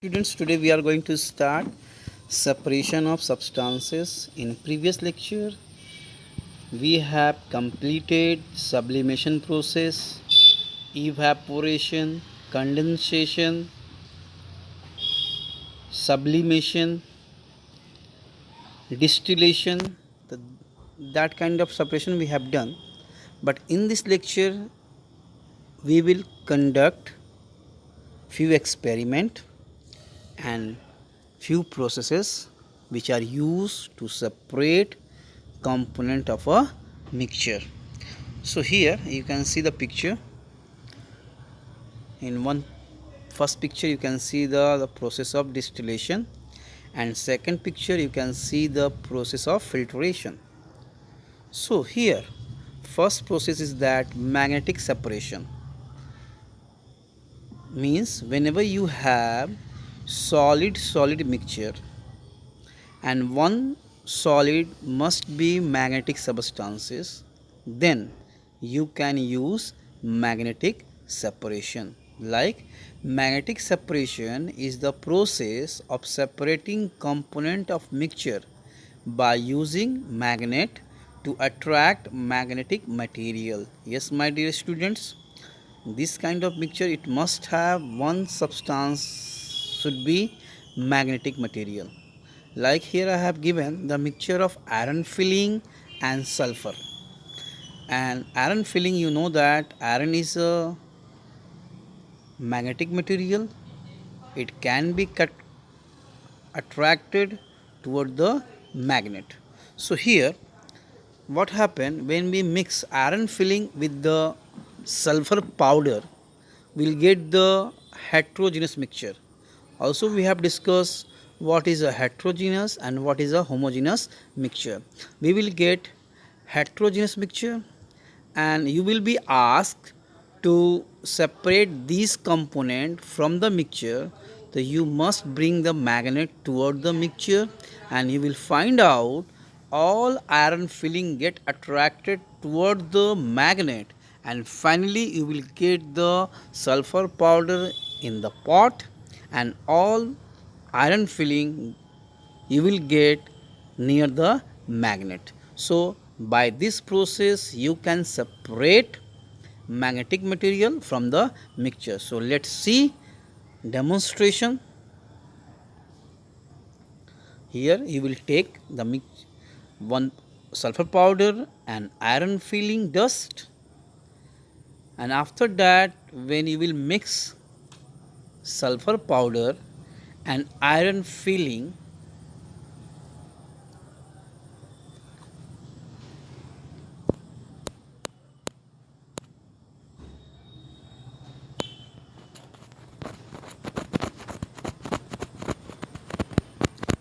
Students, today we are going to start separation of substances. In previous lecture we have completed sublimation process, evaporation, condensation, sublimation, distillation. the, that kind of separation we have done, but in this lecture we will conduct few experiment and few processes which are used to separate component of a mixture. So here you can see the picture. In one first picture you can see the process of distillation, and second picture you can see the process of filtration. So here first process is that magnetic separation. Means whenever you have solid mixture and one solid must be magnetic substances, then you can use magnetic separation. Like, magnetic separation is the process of separating component of mixture by using magnet to attract magnetic material. Yes, my dear students, this kind of mixture, it must have one substance should be magnetic material. Like here I have given the mixture of iron filling and sulfur. And iron filling, you know that iron is a magnetic material. It can be attracted toward the magnet. So here what happen, when we mix iron filling with the sulfur powder, we'll get the heterogeneous mixture. Also we have discussed what is a heterogeneous and what is a homogeneous mixture. We will get heterogeneous mixture, and you will be asked to separate these component from the mixture. So you must bring the magnet toward the mixture, and you will find out all iron filling get attracted toward the magnet, and finally you will get the sulfur powder in the pot, and all iron filling you will get near the magnet. So by this process you can separate magnetic material from the mixture. So let's see demonstration. Here you will take the one sulfur powder and iron filling dust, and after that when you will mix sulfur powder and iron filling,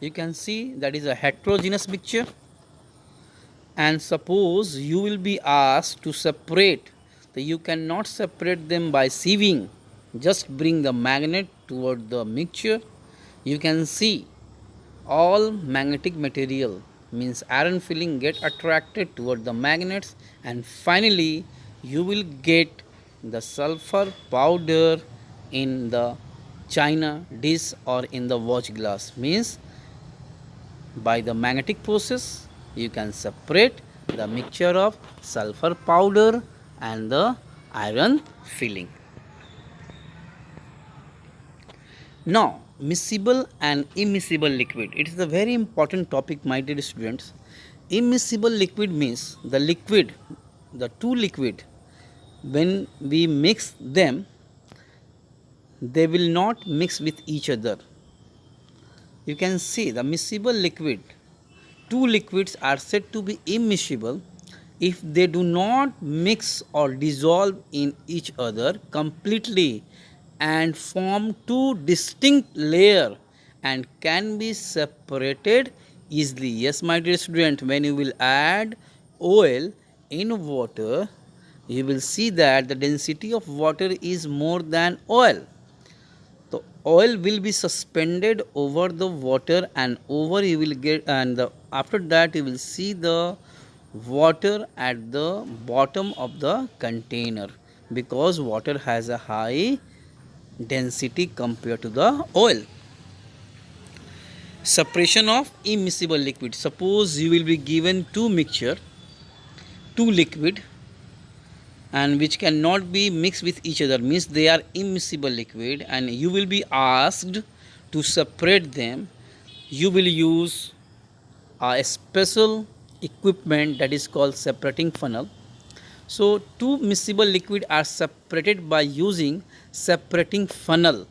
you can see that is a heterogeneous mixture. And suppose you will be asked to separate, so you cannot separate them by sieving. Just bring the magnet toward the mixture. You can see all magnetic material, means iron filling, get attracted toward the magnets, and finally you will get the sulfur powder in the china dish or in the watch glass. Means by the magnetic process you can separate the mixture of sulfur powder and the iron filling. Now, miscible and immiscible liquid. It is a very important topic, my dear students. Immiscible liquid means the liquid, the two liquid, when we mix them, they will not mix with each other. You can see the miscible liquid, two liquids are said to be immiscible if they do not mix or dissolve in each other completely and form two distinct layers and can be separated easily. Yes, my dear student, when you will add oil in water, you will see that the density of water is more than oil. The oil will be suspended over the water, and over you will get, and after that you will see the water at the bottom of the container, because water has a high density compared to the oil. Separation of immiscible liquid. Suppose you will be given two mixture, two liquid, and which cannot be mixed with each other, means they are immiscible liquid, and you will be asked to separate them. You will use a special equipment that is called separating funnel. So two miscible liquid are separated by using separating funnel.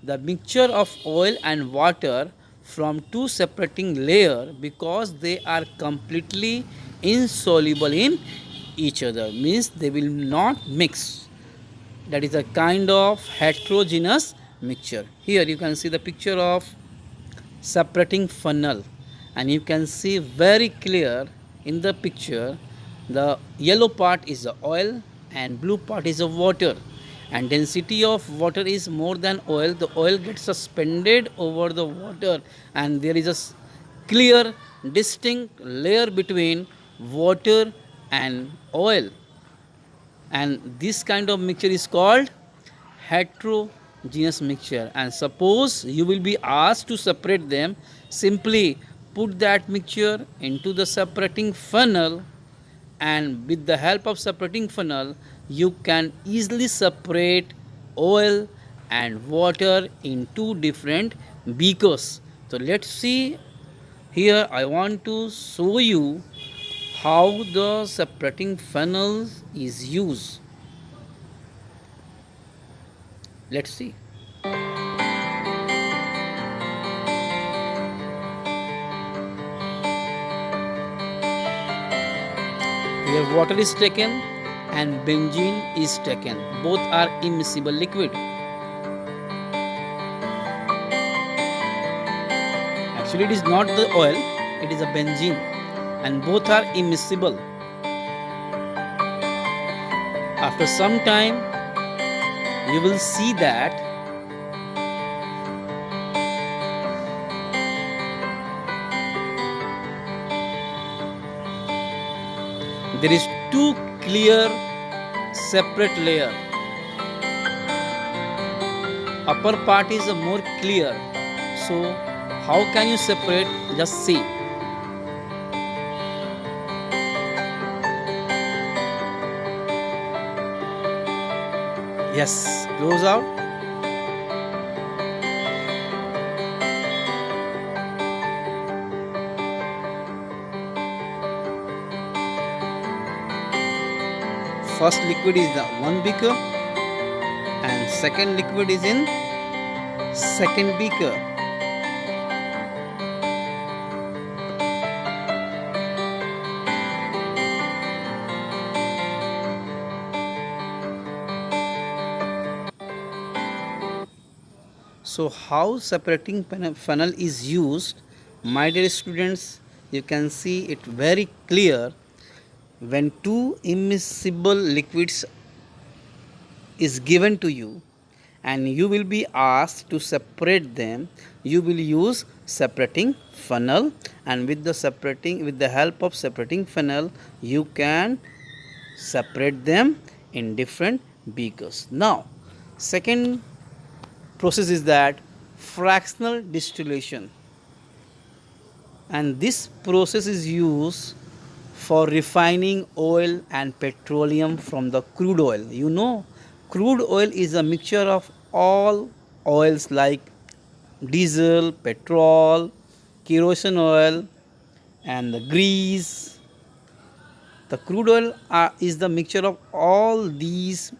The mixture of oil and water from two separating layer, because they are completely insoluble in each other, means they will not mix. That is a kind of heterogeneous mixture. Here you can see the picture of separating funnel, and you can see very clear in the picture the yellow part is the oil and blue part is the water, and density of water is more than oil. The oil gets suspended over the water, and there is a clear distinct layer between water and oil, and this kind of mixture is called heterogeneous mixture. And suppose you will be asked to separate them, simply put that mixture into the separating funnel, and with the help of separating funnel you can easily separate oil and water in two different beakers. So let's see. Here I want to show you how the separating funnel is used. Let's see. Here water is taken and benzene is taken. Both are immiscible liquid. Actually it is not the oil, it is a benzene, and both are immiscible. After some time you will see that there is two clear separate layer. Upper part is more clear. So how can you separate? Just see. Yes, close out. First liquid is the one beaker and second liquid is in second beaker. So how separating funnel is used, my dear students, you can see it very clear. When two immiscible liquids is given to you and you will be asked to separate them, you will use separating funnel, and with the help of separating funnel you can separate them in different beakers. Now second process is that fractional distillation, and this process is used for refining oil and petroleum from the crude oil. You know, crude oil is a mixture of all oils like diesel, petrol, kerosene oil, and the grease. The crude oil is the mixture of all these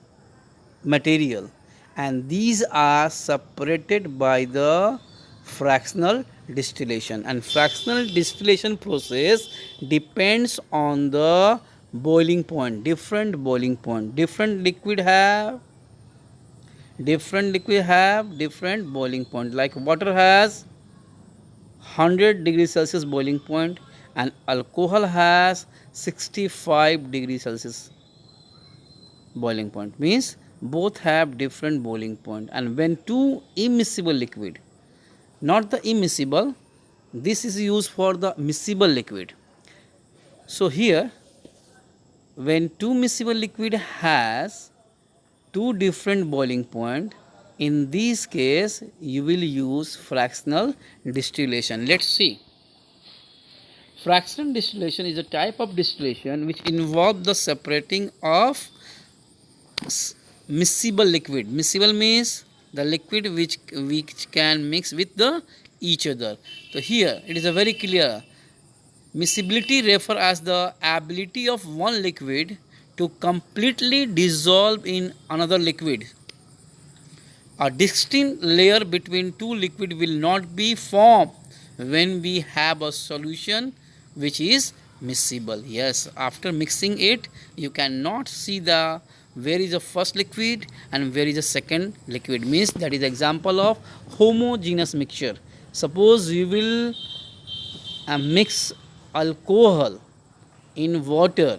material, and these are separated by the fractional distillation, and fractional distillation process depends on the boiling point. Different boiling point, different liquid have different boiling point. Like water has 100 degrees Celsius boiling point and alcohol has 65 degrees Celsius boiling point, means both have different boiling point. And when two immiscible liquid, not the immiscible, this is used for the miscible liquid. So here when two miscible liquid has two different boiling point, In this case, you will use fractional distillation. Let's see. Fractional distillation is a type of distillation which involves the separating of miscible liquid. Miscible means the liquid which can mix with the each other. So here it is a very clear. Miscibility refer as the ability of one liquid to completely dissolve in another liquid. A distinct layer between two liquids will not be formed when we have a solution which is miscible. Yes, after mixing it, you cannot see the where is the first liquid and where is the second liquid. Means that is example of homogeneous mixture. Suppose you will mix alcohol in water.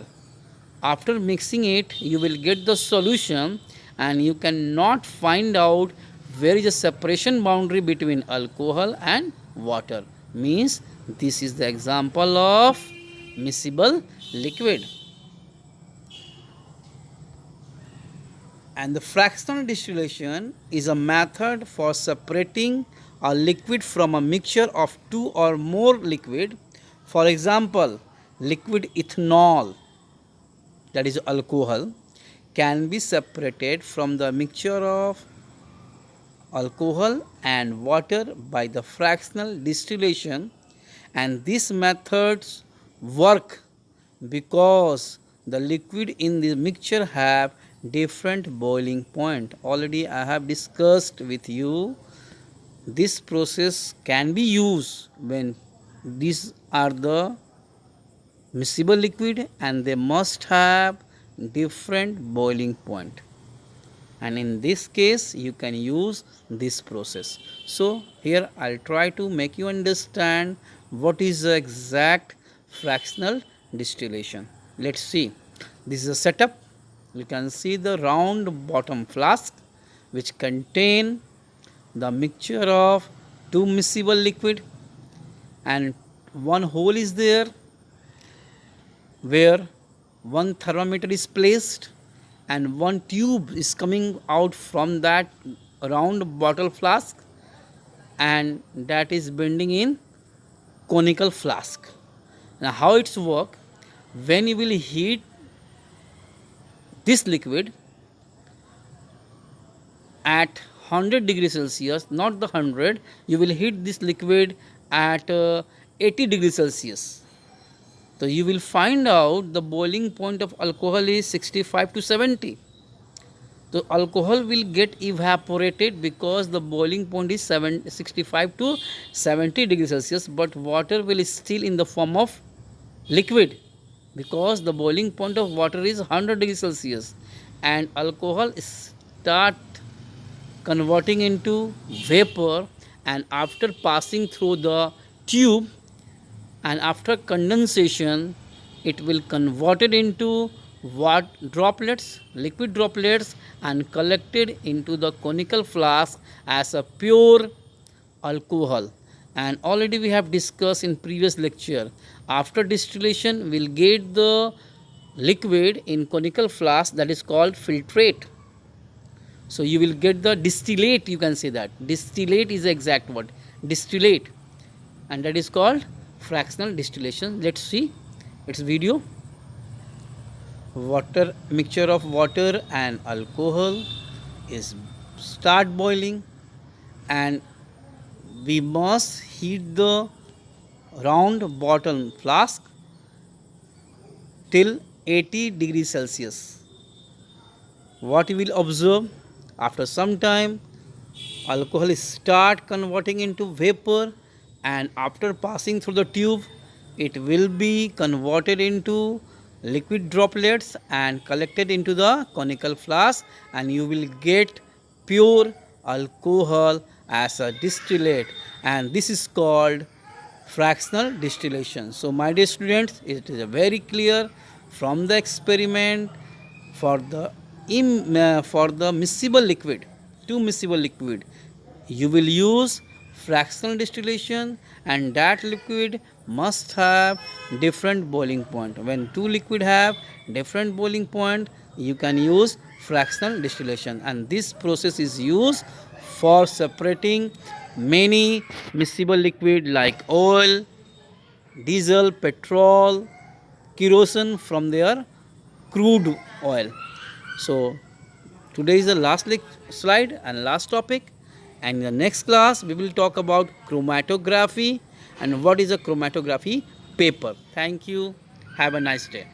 After mixing it, you will get the solution and you cannot find out where is the separation boundary between alcohol and water. Means this is the example of miscible liquid. And the fractional distillation is a method for separating a liquid from a mixture of two or more liquid. For example, liquid ethanol, that is alcohol, can be separated from the mixture of alcohol and water by the fractional distillation, and these methods work because the liquid in the mixture have different boiling point. Already I have discussed with you this process can be used when these are the miscible liquid and they must have different boiling point, and in this case you can use this process. So here I'll try to make you understand what is the exact fractional distillation. Let's see. This is a setup. You can see the round bottom flask which contain the mixture of two miscible liquid, and one hole is there where one thermometer is placed and one tube is coming out from that round bottle flask, and that is bending in conical flask. Now how it's work, when you will heat this liquid at 100 degrees Celsius, not the 100, you will heat this liquid at 80 degrees Celsius. So you will find out the boiling point of alcohol is 65 to 70. So alcohol will get evaporated because the boiling point is 65 to 70 degrees Celsius, but water will still in the form of liquid because the boiling point of water is 100 degrees Celsius, and alcohol start converting into vapor, and after passing through the tube and after condensation it will convert it into what droplets, liquid droplets, and collected into the conical flask as a pure alcohol. And already we have discussed in previous lecture, after distillation we'll get the liquid in conical flask, that is called filtrate. So you will get the distillate, you can say that distillate is the exact word, distillate, and that is called fractional distillation. Let's see its video. Water, mixture of water and alcohol is start boiling, and we must heat the round bottom flask till 80 degrees Celsius. What you will observe, after some time alcohol start converting into vapor, and after passing through the tube it will be converted into liquid droplets and collected into the conical flask, and you will get pure alcohol as a distillate, and this is called fractional distillation. So my dear students, it is very clear from the experiment for the miscible liquid, two miscible liquid, you will use fractional distillation, and that liquid must have different boiling point. When two liquid have different boiling point, you can use fractional distillation, and this process is used for separating many miscible liquid like oil, diesel, petrol, kerosene from their crude oil. So today is the last slide and last topic, and in the next class we will talk about chromatography and what is a chromatography paper. Thank you. Have a nice day.